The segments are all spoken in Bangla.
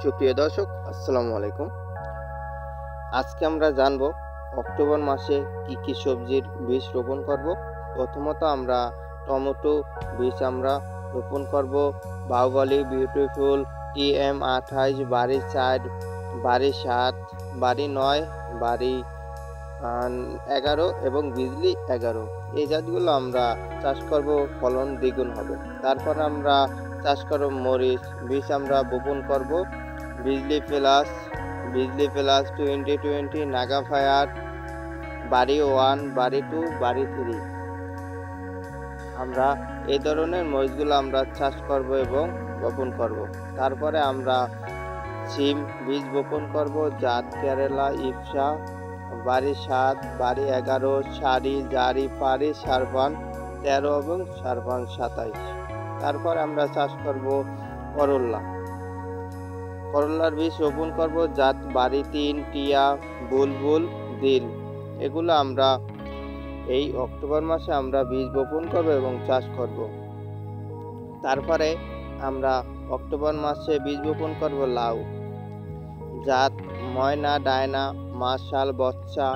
সুপ্রিয় দর্শক, আসসালামু আলাইকুম। আজকে আমরা জানব অক্টোবর মাসে কি কি সবজির বীজ রোপণ করব। প্রথমত আমরা টমেটো বীজ আমরা রোপণ করব। বাহুবলী, বিউটিফুল, TM28, বাড়ি 4, বাড়ি 7, বাড়ি 9, বাড়ি 11 এবং বিজলি 11, এই জাতগুলো আমরা চাষ করব, ফলন দ্বিগুণ হবে। তারপর আমরা চাষ করব মরিচ বীজ আমরা বপন করব। বিজলি প্লাস 2020, নাগা ফায়ার, বাড়ি 1, বাড়ি 2, বাড়ি 3, আমরা এই ধরনের মরিচগুলো আমরা চাষ করব এবং বপন করব। তারপরে আমরা সিম বীজ বপন করব, জাত কেরালা, ইপসা, বাড়ি 7, বাড়ি 11, সারি, জারি, পারি, সারবান 13 এবং সারবান 27। তারপর আমরা চাষ করব করল্লার বীজ রোপণ করব, জাত বাড়ি 3, টিয়া, বুলবুল, দিল। এগুলো আমরা এই অক্টোবর মাসে আমরা বীজ বপন করব এবং চাষ করব। তারপরে আমরা অক্টোবর মাসে বীজ বপন করব লাউ, জাত Moyna, Diana, Marshal, Baccha,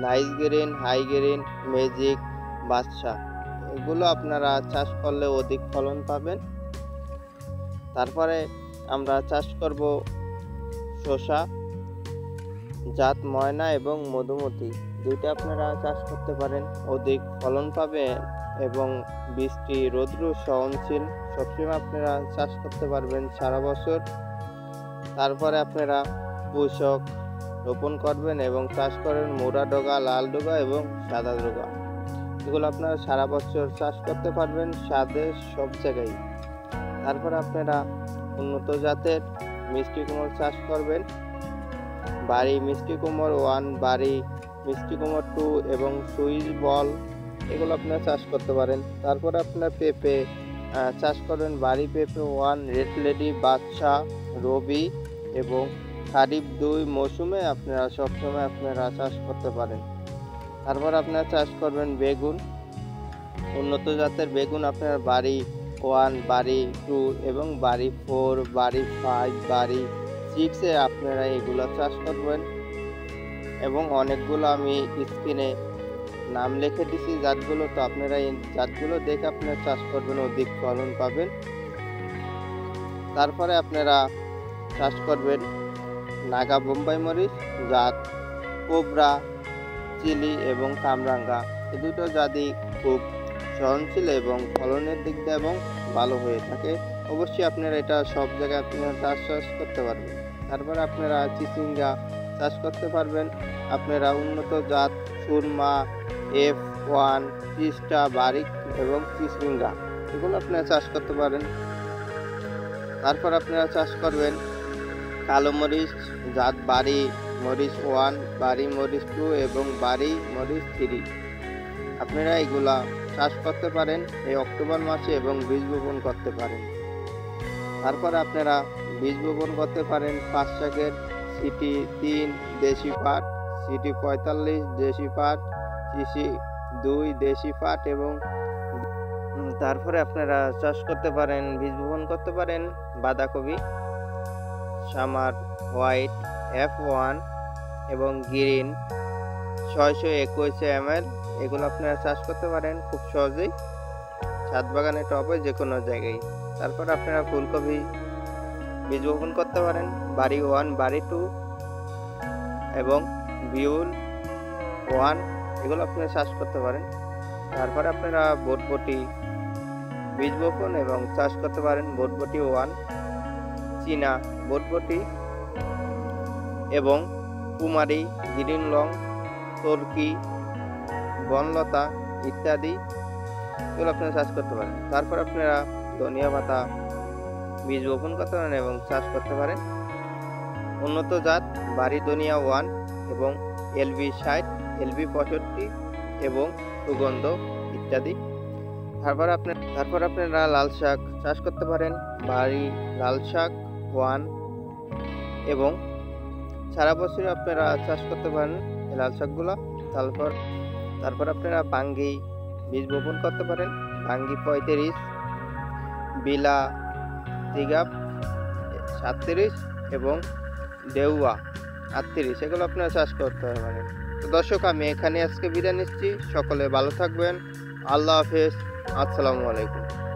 nice green, high green, magic, Badsha. এগুলো আপনারা চাষ করলে অধিক ফলন পাবেন। তারপরে আমরা চাষ করব শসা, জাত ময়না এবং মধুমতি। দুইটা আপনারা চাষ করতে পারেন, অধিক ফলন পাবেন এবং বৃষ্টি রৌদ্র সহনশীল সবসময় আপনারা চাষ করতে পারবেন সারা বছর। তারপরে আপনারা পুঁইশাক রোপণ করবেন এবং চাষ করেন মোরা ডগা, লাল ডগা এবং সাদা ডগা। এগুলো আপনারা সারা বছর চাষ করতে পারবেন স্বাদের সব জায়গায়। তারপরে আপনারা উন্নত জাতের মিষ্টি কুমড় চাষ করবেন, বাড়ি মিষ্টি কুমড় 1, বাড়ি মিষ্টি কুমড় 2 এবং সুইচ বল, এগুলো আপনারা চাষ করতে পারেন। তারপরে আপনারা পেঁপে চাষ করবেন, বাড়ি পেঁপে 1, রেড লেডি, বাদশা, রবি এবং খারিফ 2 মৌসুমে আপনারা সবসময় আপনারা চাষ করতে পারেন। তারপর আপনারা চাষ করবেন বেগুন, উন্নত জাতের বেগুন আপনারা বাড়ি 1, বাড়ি 2 এবং বাড়ি 4, বাড়ি 5, বাড়ি 6 আপনারা এগুলো চাষ করবেন। এবং অনেকগুলো আমি স্ক্রিনে নাম লিখে দিছি জাতগুলো, তো আপনারা এই জাতগুলো দেখে আপনারা চাষ করবেন, অধিক ফলন পাবেন। তারপরে আপনারা চাষ করবেন নাগা বোম্বাই মরিচ, জাত কোবরা, চিলি এবং কামরাঙ্গা। এই দুটো জাতই খুব সহনশীল এবং ফলনের দিক দিয়ে এবং ভালো হয়ে থাকে। অবশ্যই আপনারা এটা সব জায়গায় আপনারা চাষ করতে পারবেন। তারপরে আপনারা চিচিঙ্গা চাষ করতে পারবেন। আপনারা উন্নত জাত সুরমা, F1, চিস্টা, বারিক এবং চিচিঙ্গা, এগুলো আপনারা চাষ করতে পারেন। তারপর আপনারা চাষ করবেন কালো মরিচ, জাত বাড়ি মরিচ 1, বাড়ি মরিচ 2 এবং বাড়ি মরিচ 3। আপনারা এগুলা চাষ করতে পারেন এই অক্টোবর মাসে এবং বীজ বপন করতে পারেন। তারপর আপনারা বীজ বপন করতে পারেন পাঁচ শাকের সিটি 3 দেশি পাট, সিটি 45 দেশি পাট, সিসি 2 দেশি পাট এবং তারপরে আপনারা চাষ করতে পারেন, বীজ বপন করতে পারেন বাঁধাকপি, সামার হোয়াইট, F1 এবং গ্রিন 621 ml। এগুলো আপনারা চাষ করতে পারেন খুব সহজেই ছাদ বাগানে, টবে, যে কোনো জায়গায়। তারপর আপনারা ফুলকপি বীজ বপন করতে পারেন বাড়ি 1, বাড়ি 2 এবং বিউল 1, এগুলো আপনারা চাষ করতে পারেন। তারপর আপনারা বরবটি বীজ বপন এবং চাষ করতে পারেন বরবটি 1, চীনা বরবটি এবং কুমারী, গ্রিন লং, তুর্কি, বনলতা ইত্যাদি, এগুলো আপনারা চাষ করতে পারেন। তারপর আপনারা ধনিয়া পাতা বীজ বপন করতে পারেন এবং চাষ করতে পারেন উন্নত জাত বাড়ি ধনিয়া 1 এবং LB 60, LB 65 এবং সুগন্ধ ইত্যাদি। তারপর আপনারা লাল শাক চাষ করতে পারেন বাড়ি লাল শাক 1 এবং সারা বছর আপনারা চাষ করতে পারেন এই লাল শাকগুলো। তারপর আপনারা বাঙ্গি বীজ বপন করতে পারেন বাঙ্গি 35, বিলা তিগাপ 37 এবং দেউয়া 38 এগুলো আপনারা চাষ করতে পারেন। তো দর্শক, আমি এখানে আজকে বিদায় নিচ্ছি। সকলে ভালো থাকবেন। আল্লাহ হাফেজ। আসসালামু আলাইকুম।